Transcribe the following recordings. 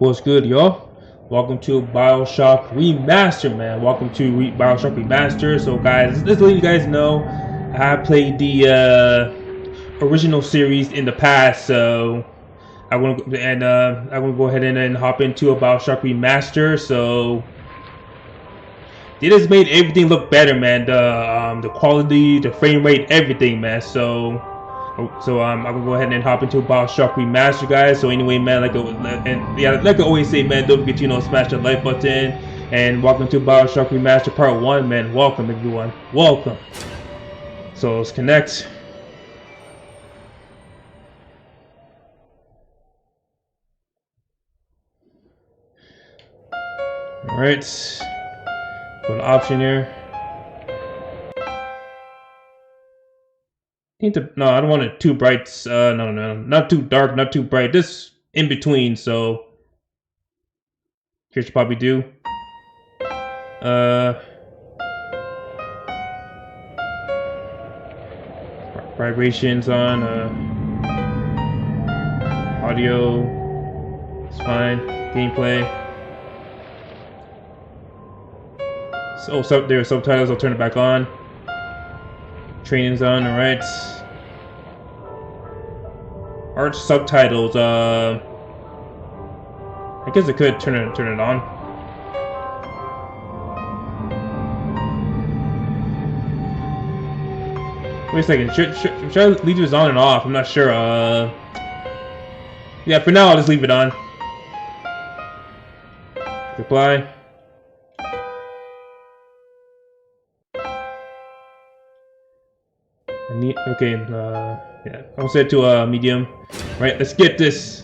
What's good, y'all? Welcome to BioShock Remastered, man. Welcome to BioShock Remastered. So, guys, just to let you guys know, I played the original series in the past, so I'm gonna go ahead and hop into a BioShock Remaster. So, they just made everything look better, man. The quality, the frame rate, everything, man. I'm gonna go ahead and hop into BioShock Remaster, guys. So anyway, man, like I always say, man, don't forget to smash the like button. And welcome to BioShock Remaster Part 1, man. Welcome, everyone. Welcome. So let's connect. All right. Put an option here. No, I don't want it too bright. No, not too dark, not too bright. Just in between. So here should probably do. Vibrations on. Audio. It's fine. Gameplay. So there are subtitles. I'll turn it back on. Training's on. All right. Arch subtitles. I guess I could turn it on. Wait a second. Should I leave this on and off? I'm not sure. Yeah. For now, I'll just leave it on. Reply. Okay, yeah, I'll set it to medium. Right, let's get this.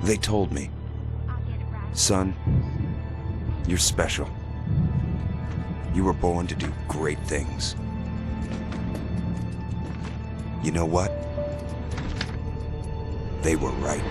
They told me, son, you're special. You were born to do great things. You know what? They were right.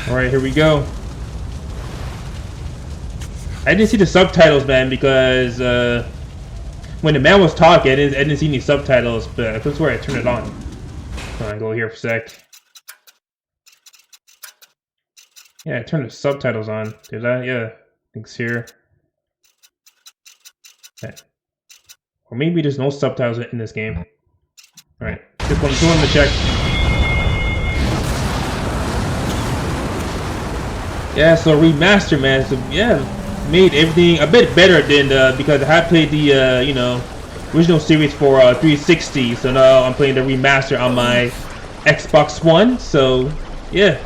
Alright, here we go. I didn't see the subtitles, man, because when the man was talking, I didn't see any subtitles, but that's where I turned it on. Hold on, go here for a sec. Yeah, I turned the subtitles on. Did I? Yeah, I think it's here. Okay. Or maybe there's no subtitles in this game. Alright, just want to check. Yeah, so remaster, man. So yeah, made everything a bit better than because I had played the original series for 360. So now I'm playing the remaster on my Xbox One. So yeah,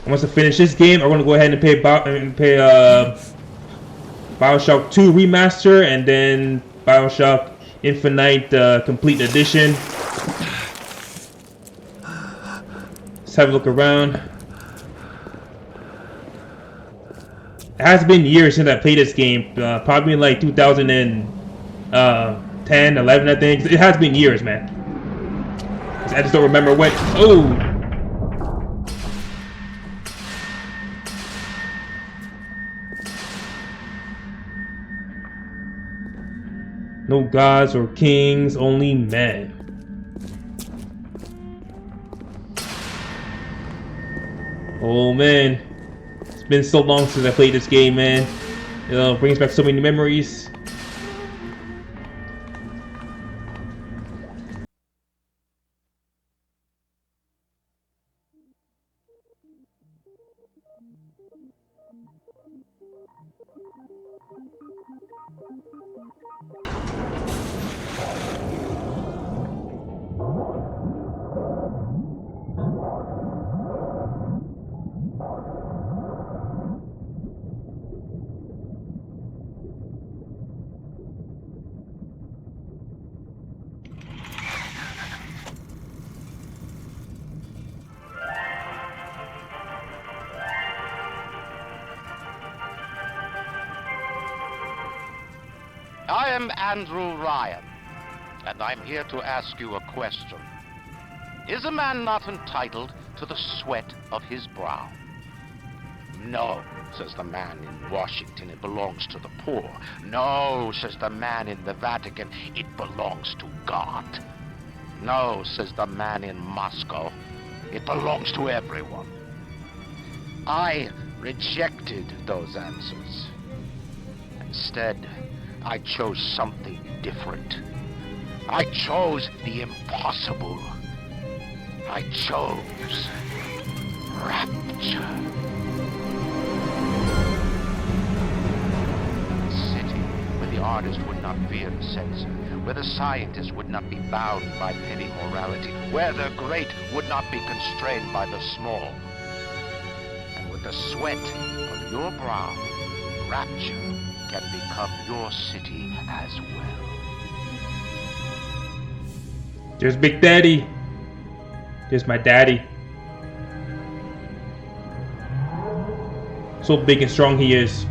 once I finish this game, I'm gonna go ahead and pay BioShock 2 remaster and then BioShock Infinite complete edition. Let's have a look around. It has been years since I played this game, probably in like 2010, 11, I think. It has been years, man. I just don't remember when. Oh! No gods or kings, only men. Oh man, it's been so long since I played this game, man. It brings back so many memories. I am Andrew Ryan, and I'm here to ask you a question. Is a man not entitled to the sweat of his brow? No, says the man in Washington, it belongs to the poor. No, says the man in the Vatican, it belongs to God. No, says the man in Moscow, it belongs to everyone. I rejected those answers. Instead, I chose something different. I chose the impossible. I chose rapture. A city where the artist would not fear the censor, where the scientist would not be bound by petty morality, where the great would not be constrained by the small. And with the sweat of your brow, rapture can become your city as well. There's Big Daddy. There's my daddy. So big and strong he is.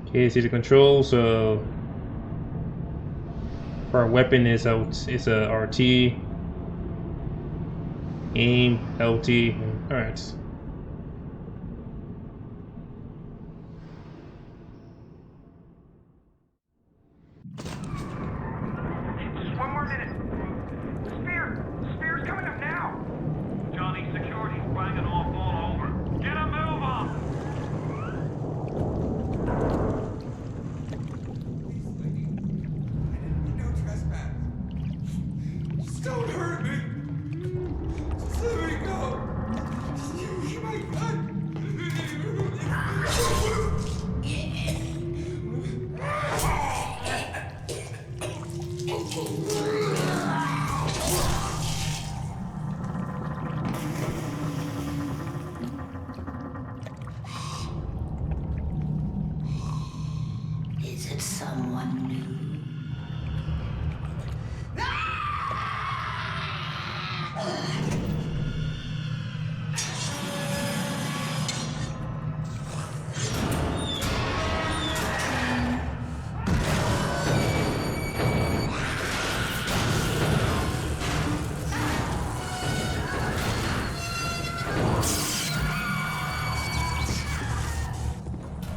Okay, see the controls. So for our weapon is out. It's a RT. Aim LT. All right. Just one more minute. The spear's coming up now. Johnny, security's banging off all over. Get a move on. No trespass. Just don't hurt me. Just let me go. Just give me my gun. Is it someone new?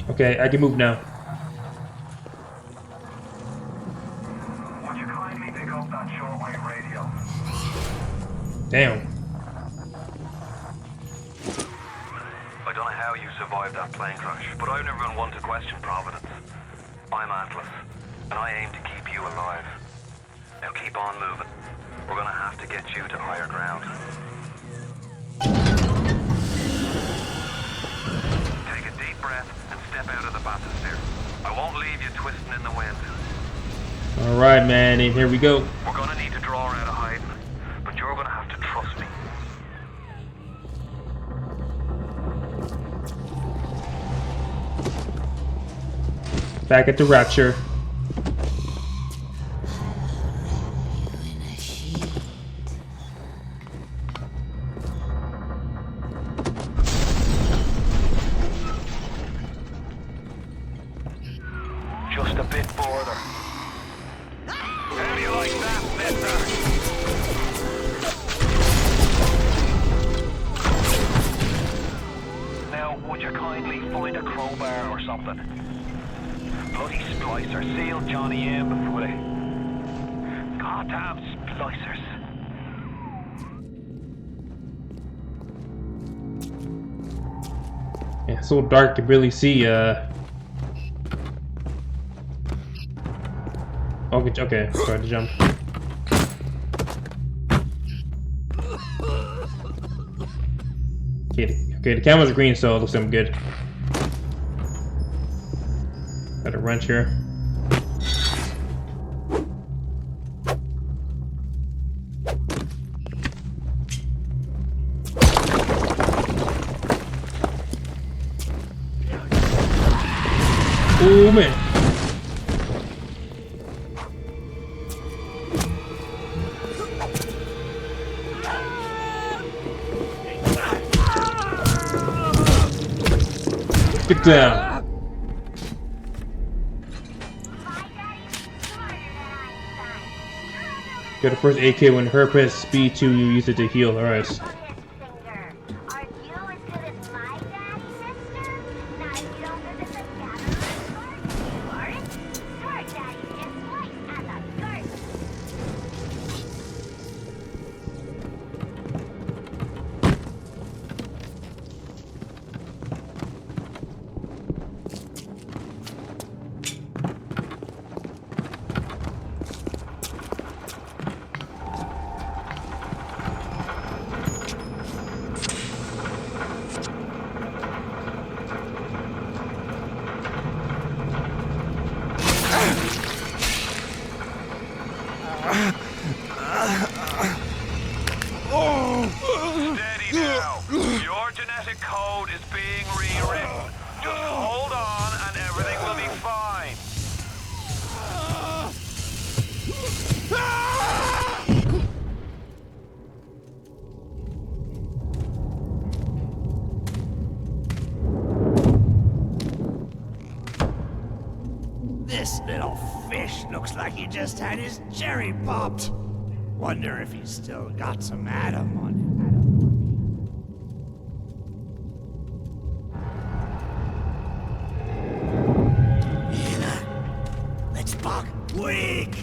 Okay, I can move now. Would you kindly pick up that shortwave radio? Damn. I don't know how you survived that plane crash, but I've never been one to question Providence. I'm Atlas, and I aim to keep you alive. Now keep on moving. We're gonna have to get you to higher ground. Take a deep breath and step out of the bathysphere. I won't leave you twisting in the wind. All right, man, and here we go. We're gonna need to draw her out of hiding, but you're gonna have to trust me. Back at the Rapture. Just a bit further. How do you like that, mister? Now, would you kindly find a crowbar or something? Bloody splicer sealed Johnny in before they... Goddamn splicers. Yeah, it's so dark to barely see, Okay, sorry to jump. Okay, the camera's green, so it looks like I'm good. Got a wrench here. Oh man. Get down. Get the first AK when her press speed 2, you use it to heal. Alright. Steady now. Your genetic code is being rewritten. Just hold on and everything will be fine. This little fish looks like he just had his cherry popped. Wonder if he's still got some Adam on him. Let's buck. Weak!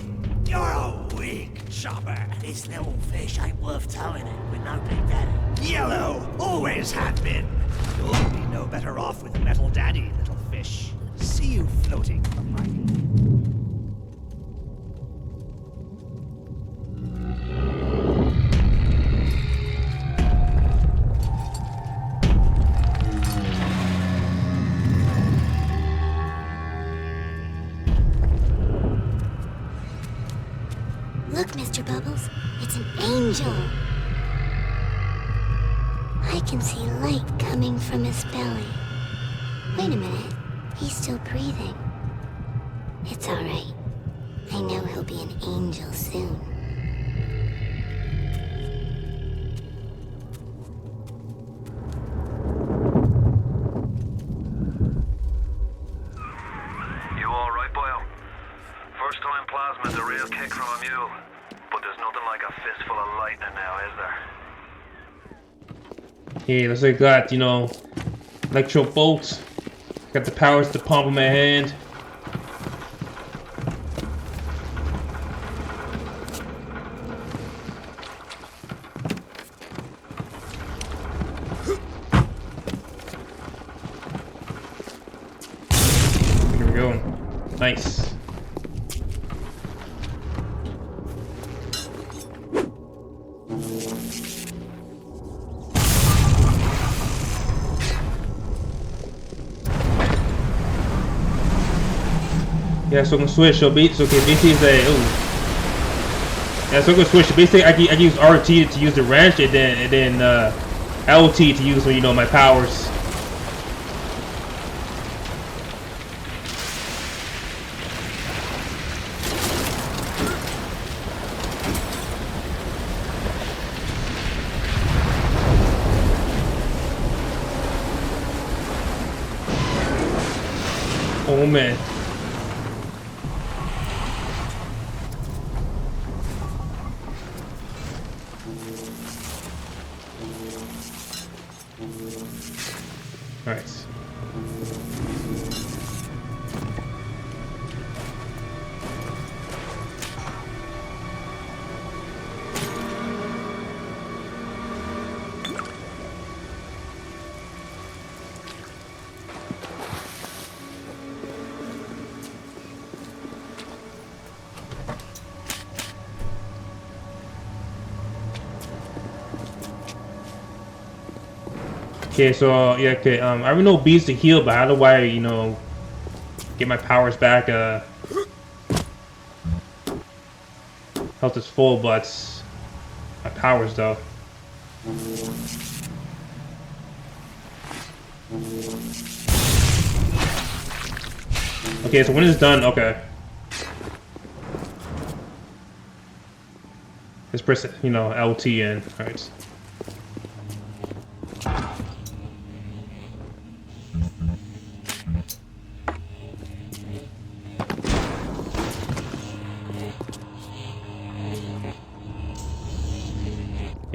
You're a weak chopper. This little fish ain't worth towing it with no big daddy. Yellow! Always have been. You'll be no better off with metal daddy, little fish. See you floating behind me. Look, Mr. Bubbles, it's an angel. I can see light coming from his belly. Wait a minute, he's still breathing. It's all right. I know he'll be an angel soon. You alright, Bio? First time plasma's a real kick from a mule. But there's nothing like a fistful of lightning now, is there? Hey, looks like I got, you know, electro bolts. Got the powers to pump in my hand. Here we go. Nice. Yeah, so I can switch. So basically, it's a yeah, so I can switch. Basically, I can use RT to use the wrench, and then LT to use, you know, my powers. Oh man. Alright. Okay, so yeah, okay. I already know B's to heal, but how do I, you know, get my powers back? Health is full, but my powers though. Okay, so when it's done, okay. Just press, you know, LT in. All right.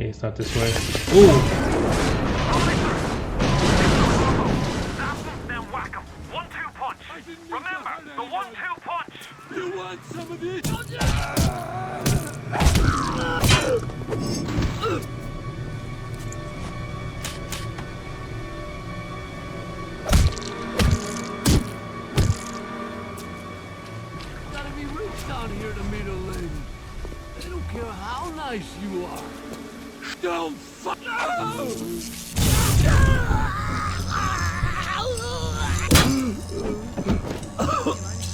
Okay, it's not this way. Ooh! Then whack 'em. 1-2 punch. Remember, the 1-2 punch. You want some of this? Gotta be rich down here to meet a lady. They don't care how nice you are. Don't fuck! No! I'm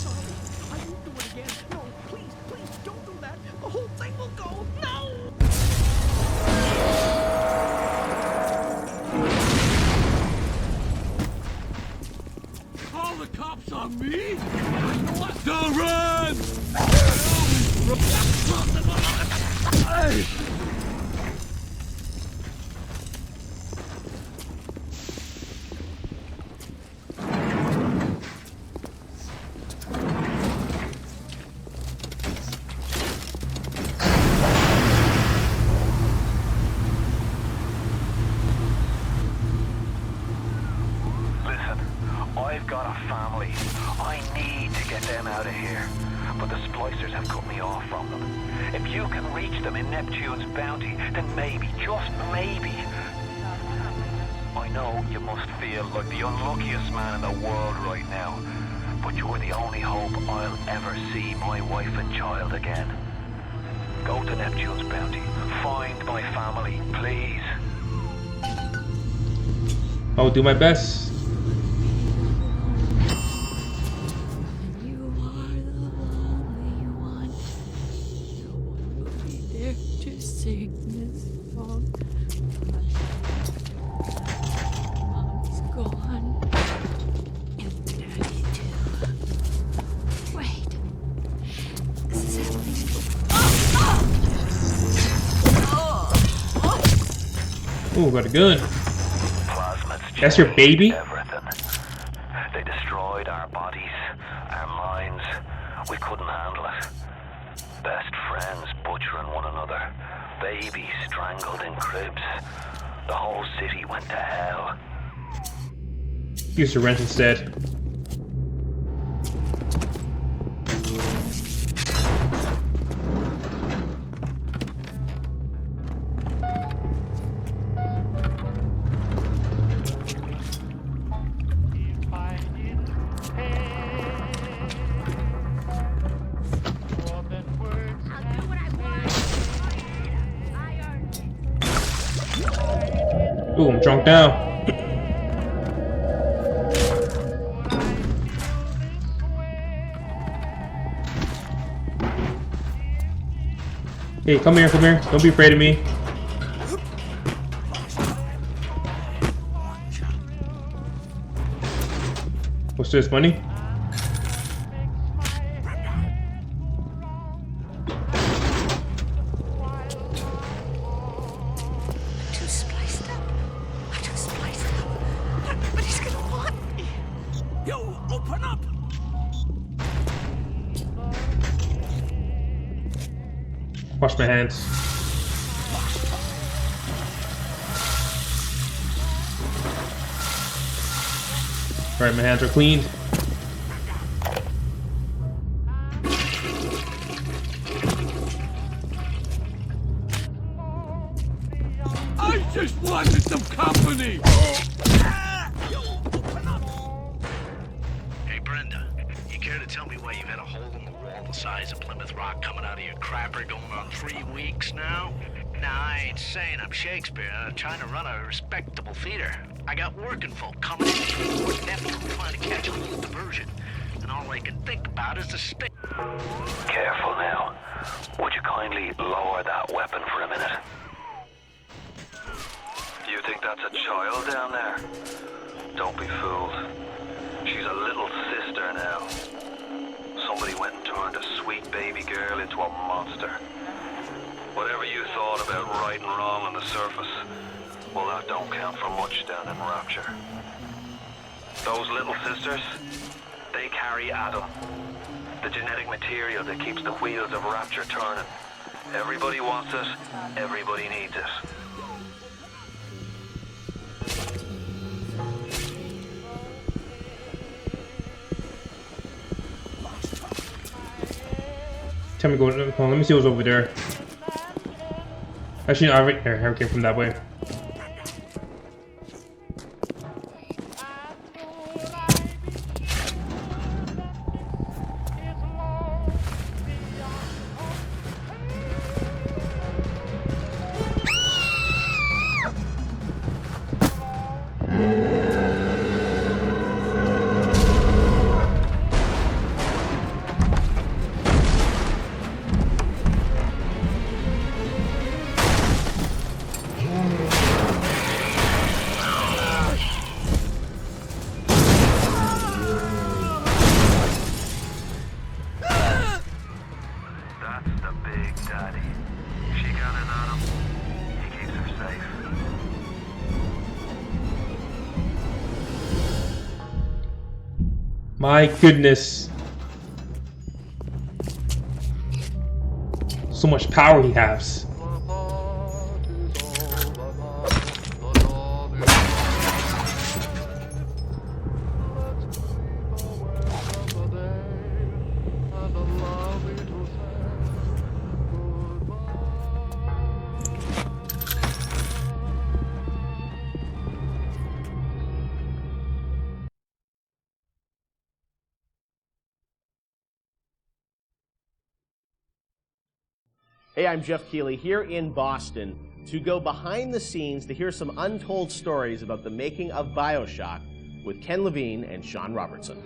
sorry. I won't do it again. No, please, please, don't do that. The whole thing will go. No! Call the cops on me? What? Don't run! Listen, I've got a family. I need to get them out of here. But the splicers have cut me off from them. If you can reach them in Neptune's bounty, then maybe, just maybe. I know you must feel like the unluckiest man in the world right now. But you're the only hope I'll ever see my wife and child again. Go to Neptune's bounty. Find my family, please. I'll do my best. You are the only one. No one will be there to sing this song. Mom's gone. And Daddy too. Wait. This is happening. Ooh, got a gun. Plasmids That's your baby? everything. They destroyed our bodies, our minds. We couldn't handle it. Best friends butchering one another. Babies strangled in cribs. The whole city went to hell. Use your rent instead. Ooh, I'm drunk now. Hey, come here, come here. Don't be afraid of me. What's this, money? You open up! Wash my hands. Alright, my hands are clean. I just wanted some company! Hey, Brenda, you care to tell me why you've had a hole in the wall the size of Plymouth Rock coming out of your crapper going on 3 weeks now? Nah, I ain't saying I'm Shakespeare. I'm trying to run a respectable theater. I got working folk coming in from Fort Neptune trying to catch a little diversion. And all I can think about is the stick. Careful now. Would you kindly lower that weapon for a minute? You think that's a child down there? Don't be fooled. She's a little sister now. Somebody went and turned a sweet baby girl into a monster. Whatever you thought about right and wrong on the surface, well, that don't count for much down in Rapture. Those little sisters, they carry Adam, the genetic material that keeps the wheels of Rapture turning. Everybody wants it, everybody needs it. Tell me, go on, let me see what's over there. Actually, no, right here. I came from that way. My goodness. So much power he has. Hey, I'm Jeff Keighley here in Boston to go behind the scenes to hear some untold stories about the making of BioShock with Ken Levine and Sean Robertson.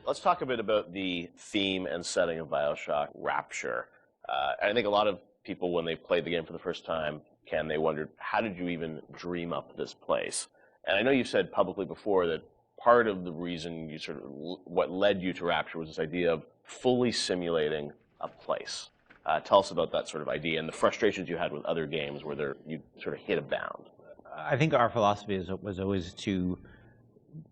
Let's talk a bit about the theme and setting of BioShock Rapture. I think a lot of people, when they played the game for the first time, Ken, they wondered, how did you even dream up this place? And I know you've said publicly before that part of the reason you sort of, what led you to Rapture was this idea of fully simulating a place. Tell us about that sort of idea and the frustrations you had with other games where you sort of hit a bound. I think our philosophy was always to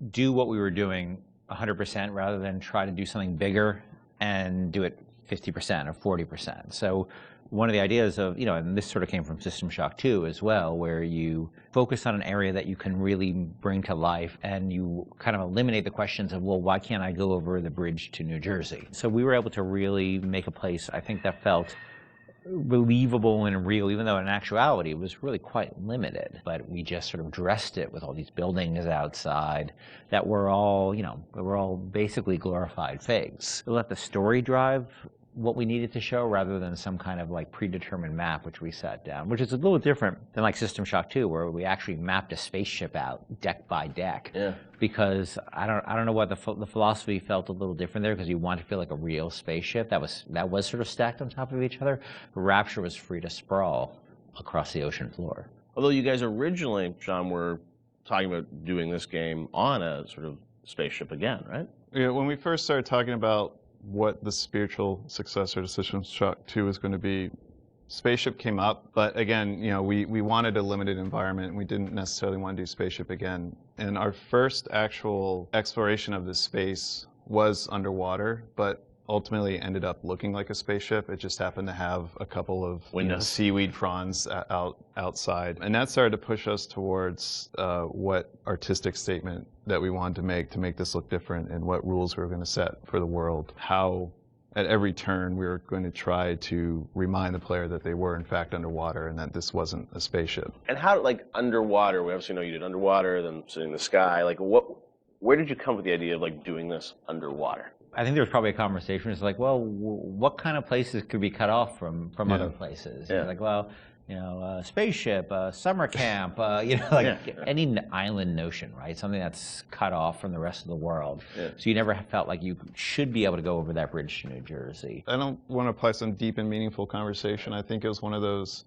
do what we were doing 100% rather than try to do something bigger and do it 50% or 40%. So one of the ideas of, and this sort of came from System Shock 2 as well, where you focus on an area that you can really bring to life and you kind of eliminate the questions of, well, why can't I go over the bridge to New Jersey? So we were able to really make a place, I think, that felt believable and real, even though in actuality it was really quite limited. But we just sort of dressed it with all these buildings outside that were all, were all basically glorified fakes. Let the story drive what we needed to show rather than some kind of like predetermined map which we set down, which is a little different than like System Shock 2, where we actually mapped a spaceship out deck by deck. Yeah. Because I don't know why the philosophy felt a little different there, because you want to feel like a real spaceship that was sort of stacked on top of each other. Rapture was free to sprawl across the ocean floor. Although you guys originally, John, were talking about doing this game on a sort of spaceship again, right? Yeah, when we first started talking about what the spiritual successor to System Shock 2 is going to be. Spaceship came up, but again, we wanted a limited environment, and we didn't necessarily want to do Spaceship again. And our first actual exploration of this space was underwater, but ultimately ended up looking like a spaceship. It just happened to have a couple of seaweed fronds outside. And that started to push us towards what artistic statement that we wanted to make this look different, and what rules we were going to set for the world. How at every turn we were going to try to remind the player that they were in fact underwater and that this wasn't a spaceship. And how, like, underwater, we obviously know you did underwater, then sitting in the sky, like, where did you come with the idea of, like, doing this underwater? I think there was probably a conversation. It's like, well, what kind of places could be cut off from other places? Yeah. Like, well, spaceship, summer camp, any island notion, right? Something that's cut off from the rest of the world. Yeah. So you never felt like you should be able to go over that bridge to New Jersey. I don't want to apply some deep and meaningful conversation. I think it was one of those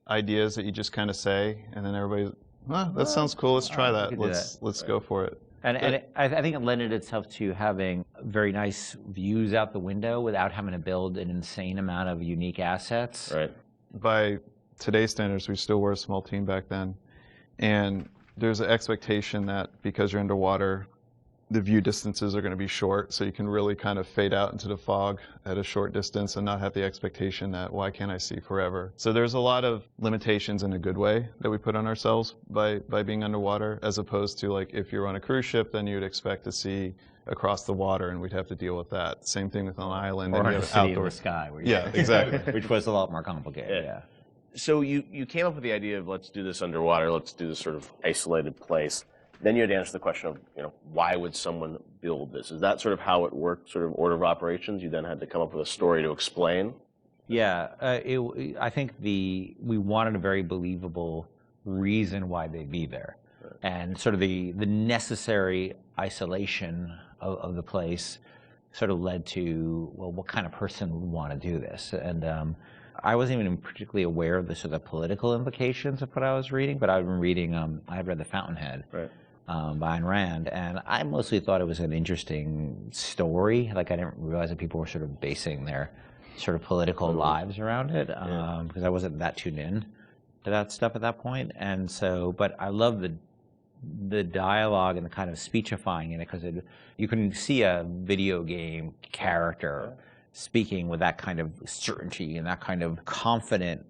ideas that you just kind of say, and then everybody's, that sounds cool. Let's try that. Let's go for it. And I think it lended itself to having very nice views out the window without having to build an insane amount of unique assets. Right. By today's standards, we still were a small team back then. And there's an expectation that because you're underwater, the view distances are going to be short, so you can really kind of fade out into the fog at a short distance and not have the expectation that, why can't I see forever? So there's a lot of limitations in a good way that we put on ourselves by being underwater, as opposed to, like, if you're on a cruise ship, then you'd expect to see across the water, and we'd have to deal with that. Same thing with an island. Or and a city in the sky. Exactly. Which was a lot more complicated, yeah. So you came up with the idea of, let's do this underwater, let's do this sort of isolated place. Then you had to answer the question of, why would someone build this? Is that sort of how it worked, sort of order of operations? You then had to come up with a story to explain? Yeah, I think we wanted a very believable reason why they'd be there. Right. And sort of the necessary isolation of the place sort of led to, well, what kind of person would want to do this? And I wasn't even particularly aware of the sort of political implications of what I was reading, but I've been reading, I had read The Fountainhead. Right. By Ayn Rand, and I mostly thought it was an interesting story. Like, I didn't realize that people were sort of basing their sort of political lives around it, because I wasn't that tuned in to that stuff at that point. And so, but I love the dialogue and the kind of speechifying in it, because you can see a video game character speaking with that kind of certainty and that kind of confident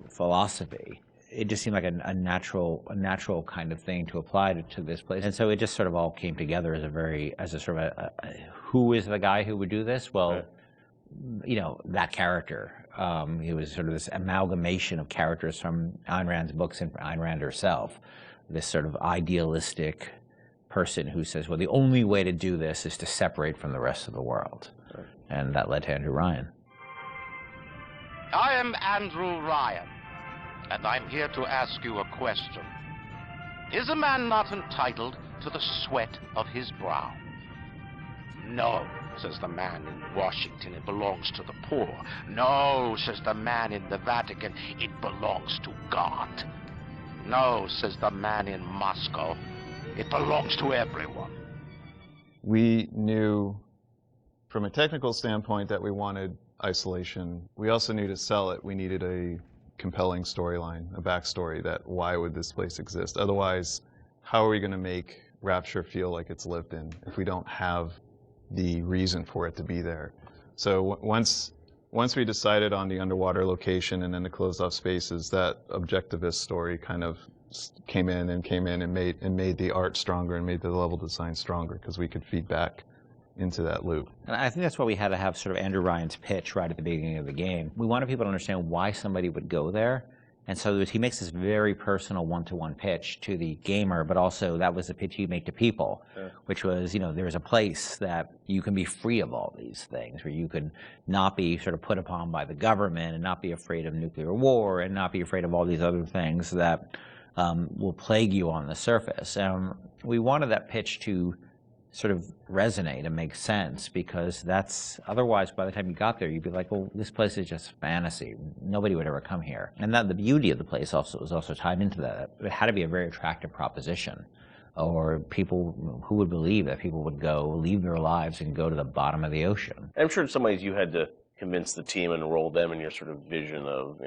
philosophy. It just seemed like a natural kind of thing to apply to this place. And so it just sort of all came together as a sort of who is the guy who would do this? Well, that character. He was sort of this amalgamation of characters from Ayn Rand's books and Ayn Rand herself. This sort of idealistic person who says, well, the only way to do this is to separate from the rest of the world. Right. And that led to Andrew Ryan. I am Andrew Ryan, and I'm here to ask you a question. Is a man not entitled to the sweat of his brow? No, says the man in Washington, it belongs to the poor. No, says the man in the Vatican, it belongs to God. No, says the man in Moscow, it belongs to everyone. We knew from a technical standpoint that we wanted isolation. We also knew to sell it, we needed a compelling storyline, a backstory that why would this place exist? Otherwise, how are we going to make Rapture feel like it's lived in if we don't have the reason for it to be there? So once we decided on the underwater location and then the closed off spaces, that objectivist story kind of came in and made the art stronger and made the level design stronger, because we could feed back into that loop. And I think that's why we had to have sort of Andrew Ryan's pitch right at the beginning of the game. We wanted people to understand why somebody would go there. And so he makes this very personal one-to-one pitch to the gamer, but also that was the pitch he'd make to people, which was, there's a place that you can be free of all these things, where you can not be sort of put upon by the government and not be afraid of nuclear war and not be afraid of all these other things that will plague you on the surface. We wanted that pitch to sort of resonate and make sense, because that's, otherwise by the time you got there you'd be like, well, this place is just fantasy, nobody would ever come here. And that the beauty of the place was also tied into that. It had to be a very attractive proposition or people who would believe that people would go leave their lives and go to the bottom of the ocean. I'm sure in some ways you had to convince the team and enroll them in your sort of vision of,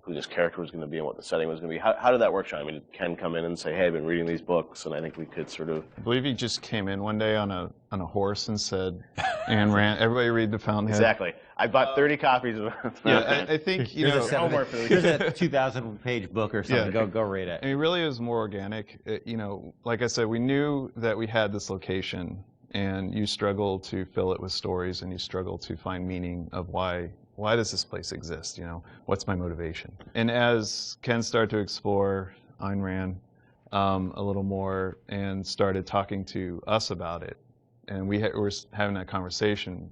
who this character was going to be and what the setting was going to be. How did that work, Sean? I mean, did Ken come in and say, hey, I've been reading these books, and I think we could sort of... I believe he just came in one day on a horse and said, Ayn Rand, everybody read The Fountainhead. Exactly. I bought 30 copies of Yeah, I think, here's a 2,000-page book or something. Yeah. Go read it. I mean, really, it was more organic. Like I said, we knew that we had this location, and you struggle to fill it with stories, and you struggle to find meaning of why does this place exist? What's my motivation? And as Ken started to explore Ayn Rand a little more and started talking to us about it, and we were having that conversation,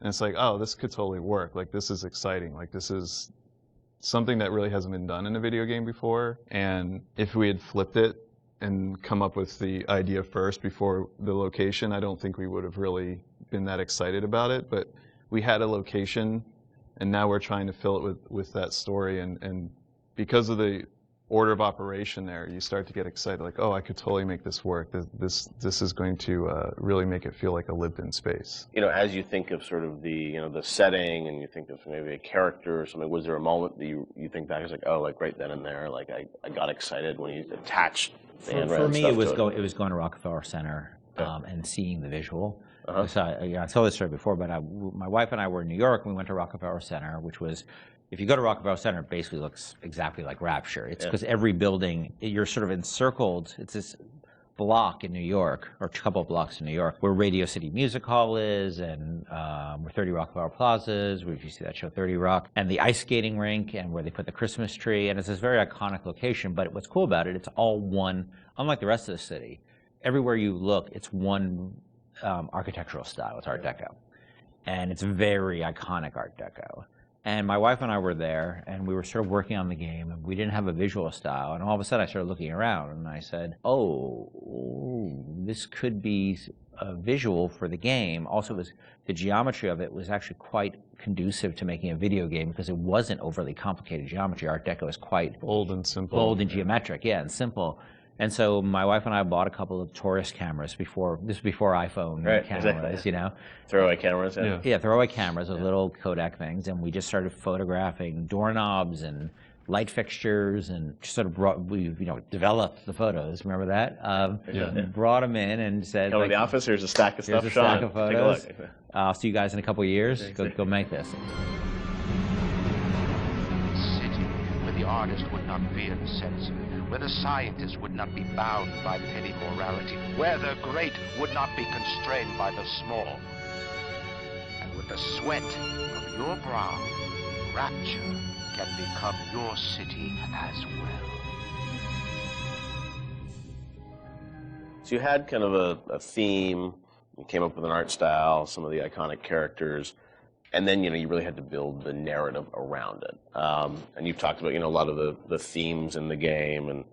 and it's like, oh, this could totally work. Like, this is exciting. Like, this is something that really hasn't been done in a video game before. And if we had flipped it and come up with the idea first before the location, I don't think we would have really been that excited about it. But we had a location, and now we're trying to fill it with that story. And because of the order of operation there, you start to get excited, like, oh, I could totally make this work. This is going to really make it feel like a lived-in space. As you think of sort of the setting, and you think of maybe a character or something, was there a moment that you think back, it's like, oh, like right then and there, like I got excited when you attached the Ayn Rand For me, it was stuff to going to Rockefeller Center and seeing the visual. Uh-huh. So I told this story before, but my wife and I were in New York, and we went to Rockefeller Center, which was, if you go to Rockefeller Center, it basically looks exactly like Rapture. It's because every building, you're sort of encircled. It's this block in New York, or a couple of blocks in New York, where Radio City Music Hall is, and where 30 Rockefeller Plaza is, where if you see that show 30 Rock, and the ice skating rink, and where they put the Christmas tree, and it's this very iconic location. But what's cool about it, it's all one, unlike the rest of the city. Everywhere you look, it's one architectural style. It's Art Deco. And it's very iconic Art Deco. And my wife and I were there, and we were sort of working on the game, and we didn't have a visual style. And all of a sudden, I started looking around, and I said, oh, this could be a visual for the game. Also, the geometry of it was actually quite conducive to making a video game, because it wasn't overly complicated geometry. Art Deco is quite bold and simple. Bold and geometric, and simple. And so my wife and I bought a couple of tourist cameras this was before iPhone cameras, Throwaway cameras, Yeah, throwaway cameras with little Kodak things, and we just started photographing doorknobs and light fixtures, and just sort of developed the photos. Remember that? Brought them in and said, come to the office, here's a stack of stuff, here's a stack of photos. Take a look. I'll see you guys in a couple of years. Go make this. City where the artist would not fear the censor, where the scientist would not be bound by petty morality, where the great would not be constrained by the small. And with the sweat of your brow, Rapture can become your city as well. So you had kind of a theme, you came up with an art style, some of the iconic characters, and then, you really had to build the narrative around it. And you've talked about, a lot of the themes in the game, and,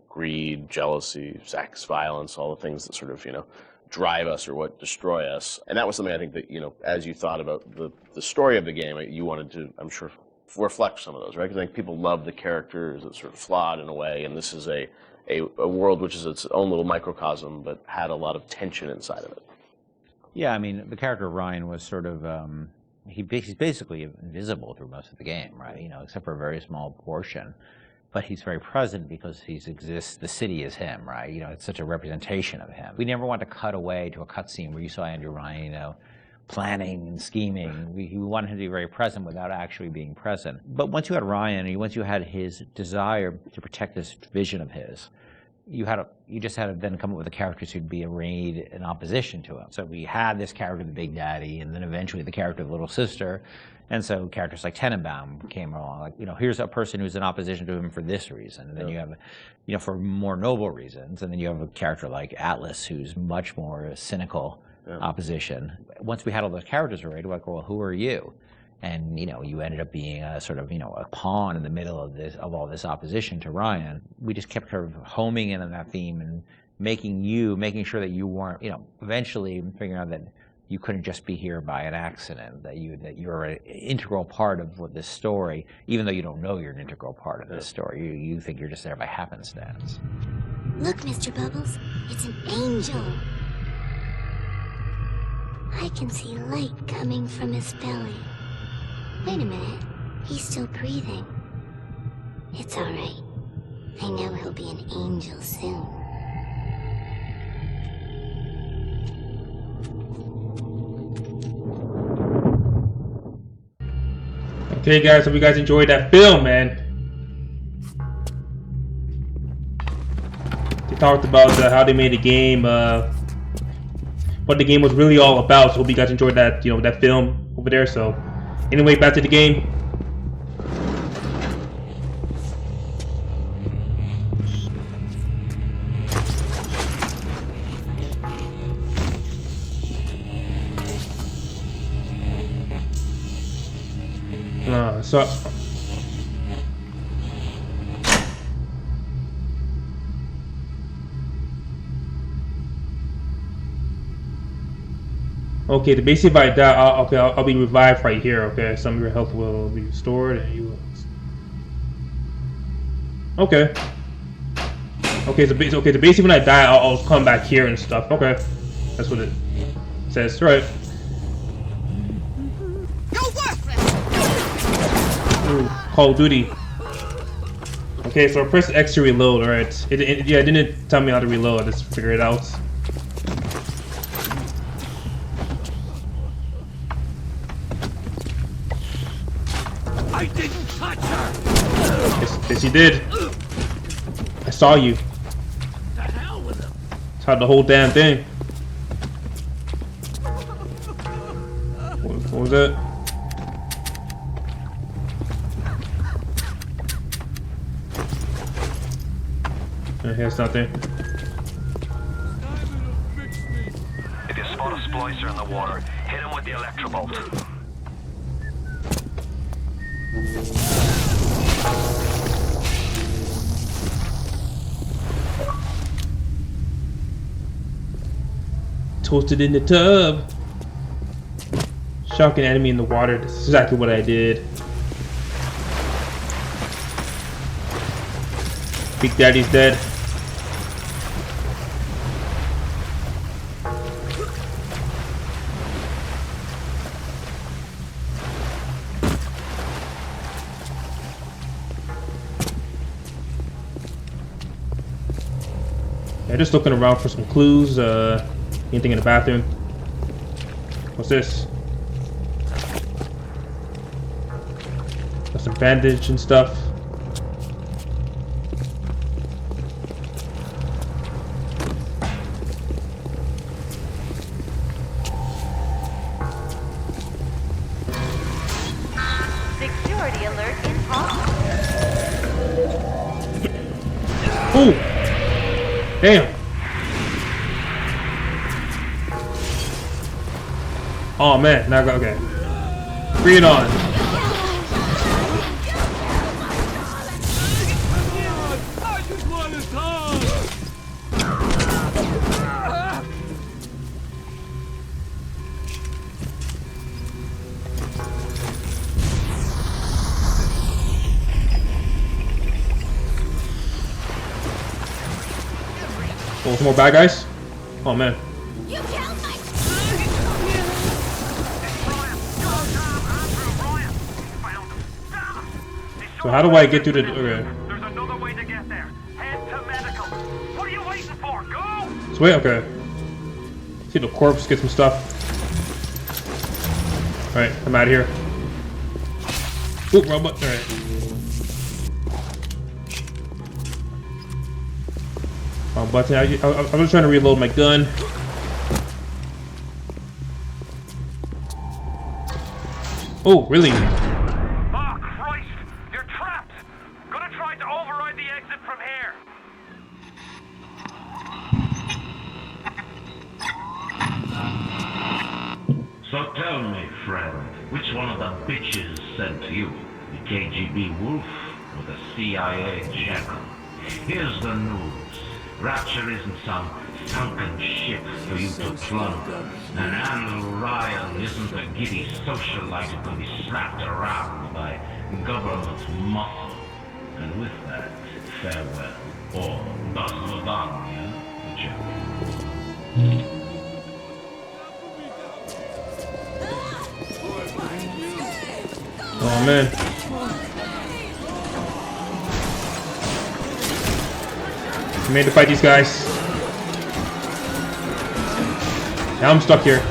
greed, jealousy, sex, violence, all the things that sort of, drive us or what destroy us. And that was something I think that, as you thought about the story of the game, you wanted to, I'm sure, reflect some of those, right? Because I think people love the characters, it's sort of flawed in a way, and this is a world which is its own little microcosm, but had a lot of tension inside of it. Yeah, I mean, the character of Ryan was sort of, he's basically invisible through most of the game, right? Except for a very small portion. But he's very present because the city is him, right? It's such a representation of him. We never want to cut away to a cutscene where you saw Andrew Ryan, planning and scheming. We wanted him to be very present without actually being present. But once you had Ryan, once you had his desire to protect this vision of his, you just had to then come up with the characters who'd be arrayed in opposition to him. So we had this character, the Big Daddy, and then eventually the character of the Little Sister. And so characters like Tenenbaum came along, like, here's a person who's in opposition to him for this reason. And then you have, for more noble reasons. And then you have a character like Atlas, who's much more cynical opposition. Once we had all those characters arrayed, we're like, well, who are you? And, you ended up being a sort of, a pawn in the middle of all this opposition to Ryan. We just kept sort of homing in on that theme and making sure that you weren't, eventually figuring out that you couldn't just be here by an accident, that you're an integral part of this story, even though you don't know you're an integral part of this story. You think you're just there by happenstance. Look, Mr. Bubbles, it's an angel. I can see light coming from his belly. Wait a minute, he's still breathing. It's alright. I know he'll be an angel soon. Okay, guys, hope you guys enjoyed that film, man. They talked about how they made the game, what the game was really all about. So hope you guys enjoyed that, that film over there. So, anyway, back to the game. Okay, basically if I die, I'll be revived right here. Okay, some of your health will be restored, and you will. Okay. Okay, so basically when I die, I'll come back here and stuff. Okay, that's what it says. Right. Ooh, Call of Duty. Okay, so I press X to reload. Alright. Yeah, it didn't tell me how to reload. I just figured it out. I didn't touch her. Yes, you did. I saw you. The hell with him. Saw the whole damn thing. What was that? Here's nothing. If you spot a splicer in the water, hit him with the electrobolt. Toasted in the tub. Shock an enemy in the water. This is exactly what I did. Big Daddy's dead. Yeah, just looking around for some clues. Anything in the bathroom? What's this? Got some bandage and stuff. Security alert in progress. Ooh! Damn! Oh man, now go, okay. Bring it on. I just want to talk. Oh, some more bad guys? Oh man. So how do I get through the... Okay. There's another way to get there. Head to medical. What are you waiting for? Go! So wait, okay. See the corpse, get some stuff. Alright, I'm out of here. Ooh, robot. Alright. Oh, button. I was trying to reload my gun. Oh, really? Oh, Christ! You're trapped! Gonna try to override the exit from here. So tell me, friend, which one of the bitches sent you? The KGB wolf or the CIA jackal? Here's the news. Rapture isn't some sunken ship for you to plunder. And Andrew Ryan isn't a giddy socialite who can be slapped around by government muscle. And with that, farewell, or do svidania, whichever. Oh man. We made to fight these guys. Now I'm stuck here.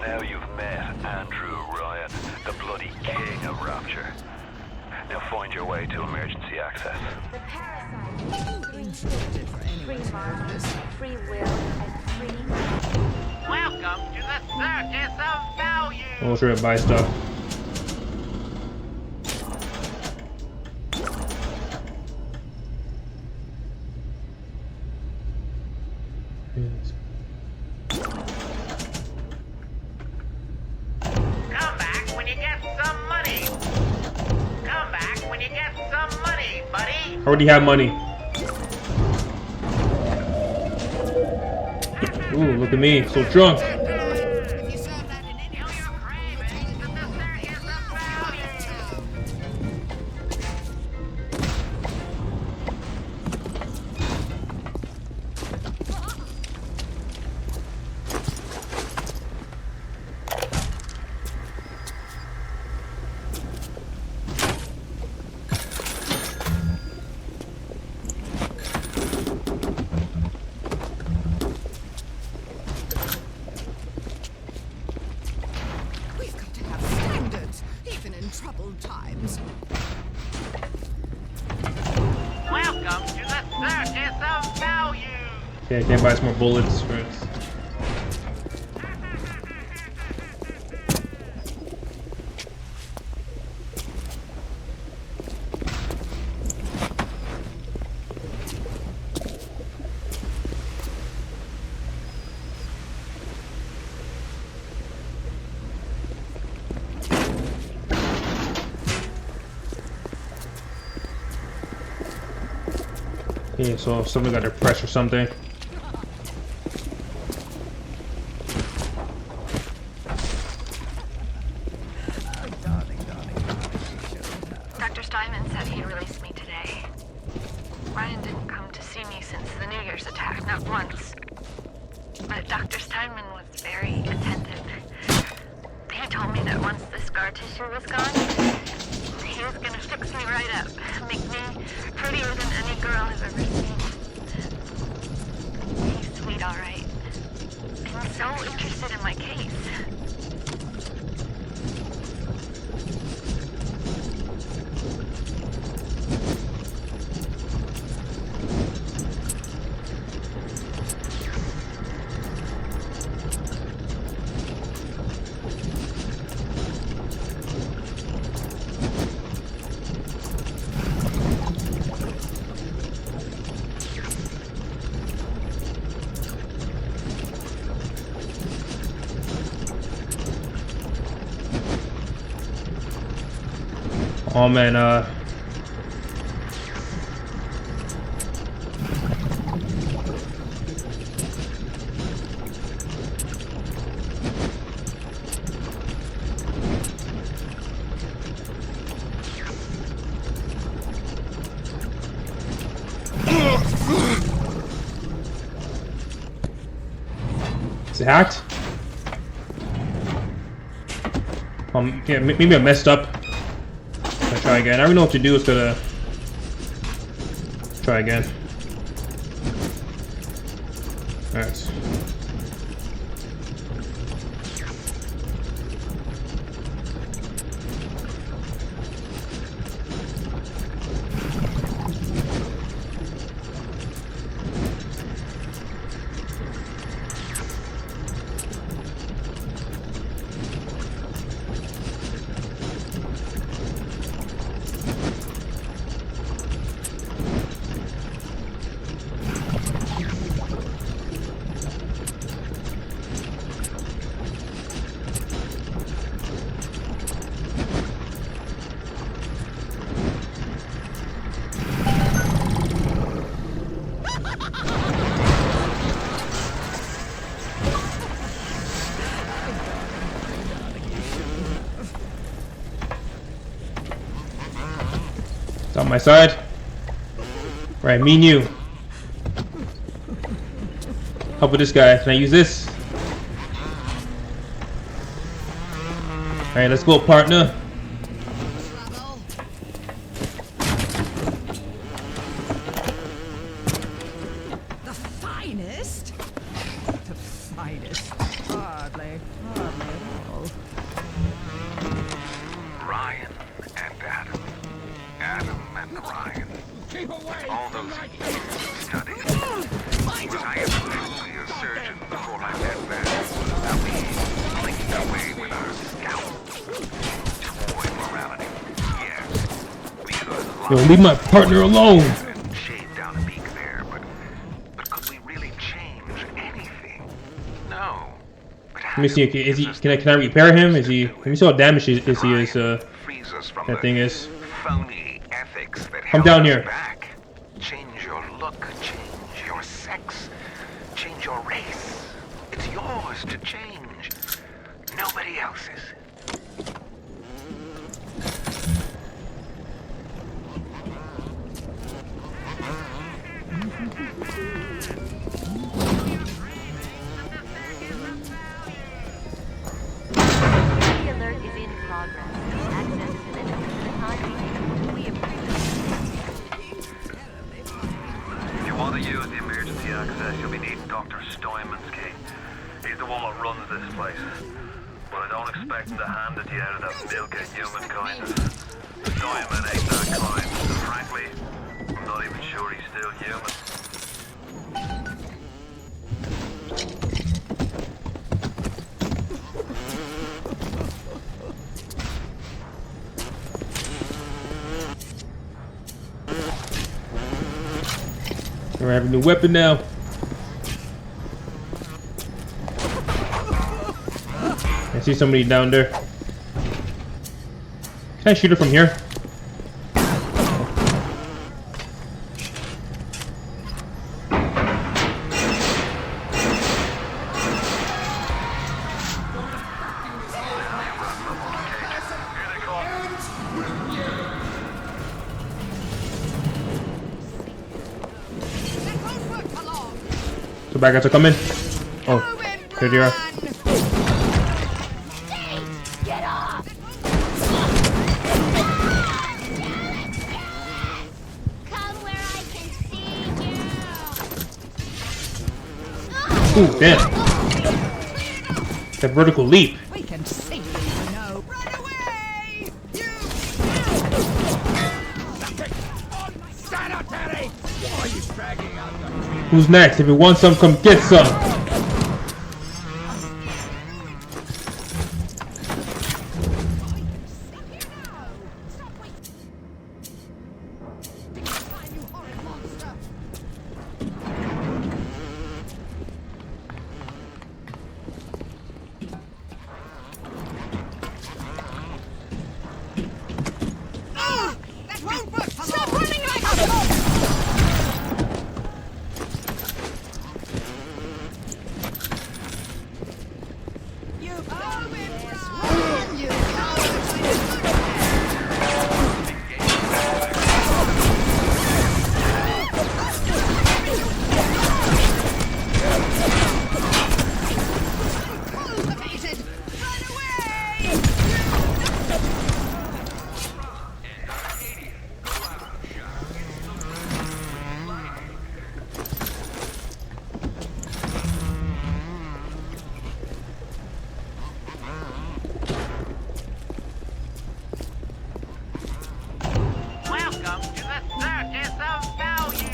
Now you've met Andrew Ryan, the bloody king of Rapture. Now find your way to emergency access. The parasite. Free mind, free will, and free. Welcome to the circus of value. We'll try to buy stuff. Come back when you get some money. Come back when you get some money, buddy. I already have money. Ooh, look at me, so drunk. We've got to have standards, even in troubled times. Welcome to the circus of value. Okay, I can't buy some more bullets first. Okay, so somebody got their press or something. Dr. Steinman said he'd release me today. Ryan didn't come to see me since the New Year's attack, not once. But Dr. Steinman was very attentive. He told me that once the scar tissue was gone, he was gonna fix me right up, make me prettier than any girl I've ever seen. He's sweet, all right. And so interested in my case. Oh man, is it hacked? Yeah, maybe I messed up. I'll try again. I don't know what to do. It's gonna try again. Alright. It's on my side. Right, me and you. Help with this guy. Can I use this? Alright, let's go, partner. The finest? The finest. Hardly at all. Ryan and Adam. Adam and Ryan. Keep away! All those studies. Was I officially a surgeon before I met that? Now we blinking away with our scalp. Toy morality. Yes. We could Yo, leave my partner alone. and shave down a beak there, but could we really change anything? No. Let me see. Is he? Can I repair him? Is he? Let me see how damaged he is. Frees us from That thing is. phony ethics that Come held down us here. back. Change your look, change your sex, change your race. It's yours to change. Nobody else's. The alert is in progress. Access is limited for the time being. We appreciate If you want to use the emergency access, you'll be needing Dr. Steinman's key. He's the one that runs this place. But I don't expect him to hand it to you out of that milk of human kindness. Steinman ain't that kind. Frankly, I'm not even sure he's still human. We have a new weapon now. I see somebody down there. Can I shoot her from here? The bad guys are coming. Oh, here they are. Get off! Come where I can see you. Ooh, damn. That vertical leap. We can see you know. Run away! Sanitary! Why are you dragging out the... Who's next? If you want some, come get some. That won't work! Stop running like a dog! You cowards! Run, you cowards! Run away! Welcome to the Circus of Value.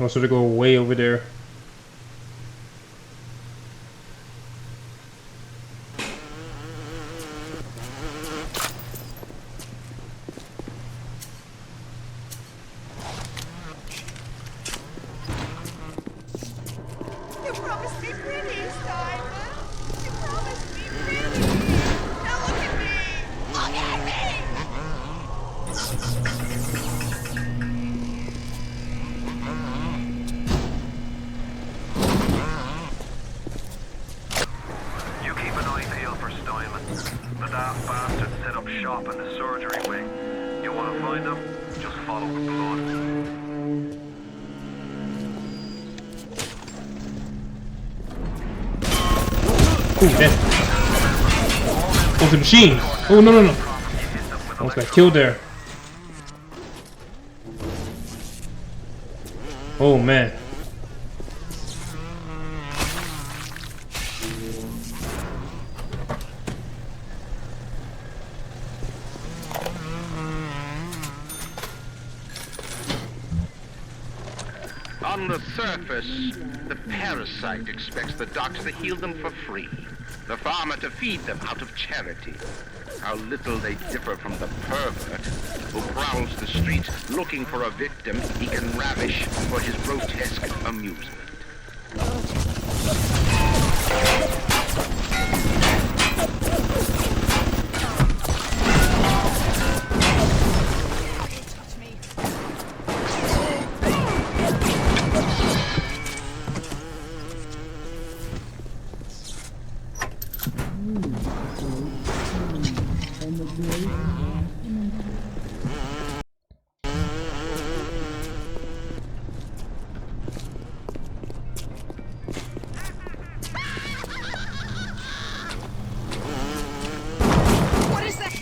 Oh, so they go way over there. You promised promised me pretty, Simon. You promised me pretty. Now look at me. Look at me. You keep an eye peeled for Steinman. The daft bastard set up shop in the surgery wing. You want to find him? Just follow the blood. Ooh, damn. Oh, the machine. Oh, no, no, no. Almost got killed there. Oh, man. On the surface, the parasite expects the doctor to heal them for free, the farmer to feed them out of charity. How little they differ from the pervert who prowls the streets looking for a victim he can ravish for his grotesque amusement. What is that?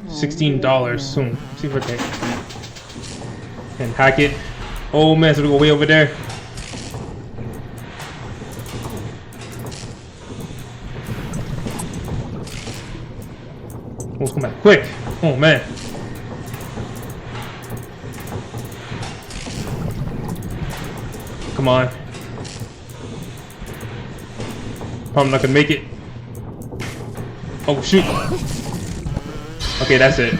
$16 soon. See if I can hack it. Oh man, so we go way over there. Let's come back quick. Oh man. Come on. Probably not gonna make it. Oh shoot. Okay, that's it.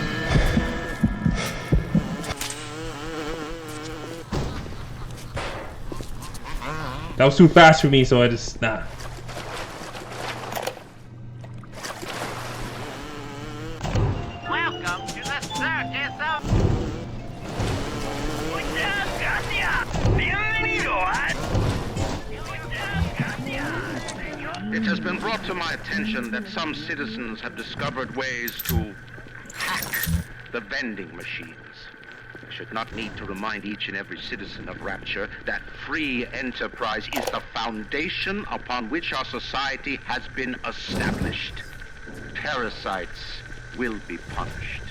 That was too fast for me, so I just nah. Welcome to the circus of... Muchas gracias. Bienvenido a... It has been brought to my attention that some citizens have discovered ways to hack the vending machines. I should not need to remind each and every citizen of Rapture that free enterprise is the foundation upon which our society has been established. Parasites will be punished.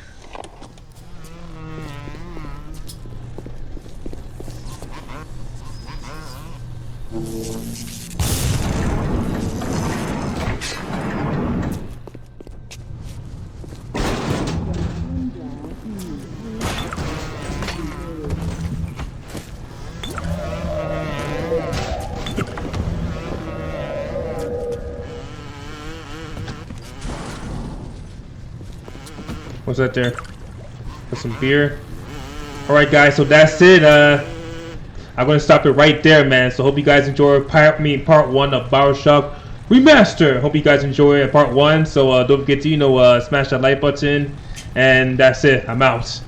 What's that there? Got some beer. Alright guys, so that's it. I'm gonna stop it right there, man. So hope you guys enjoy part 1 of BioShock Remastered. Hope you guys enjoy part 1. So don't forget to smash that like button. And that's it. I'm out.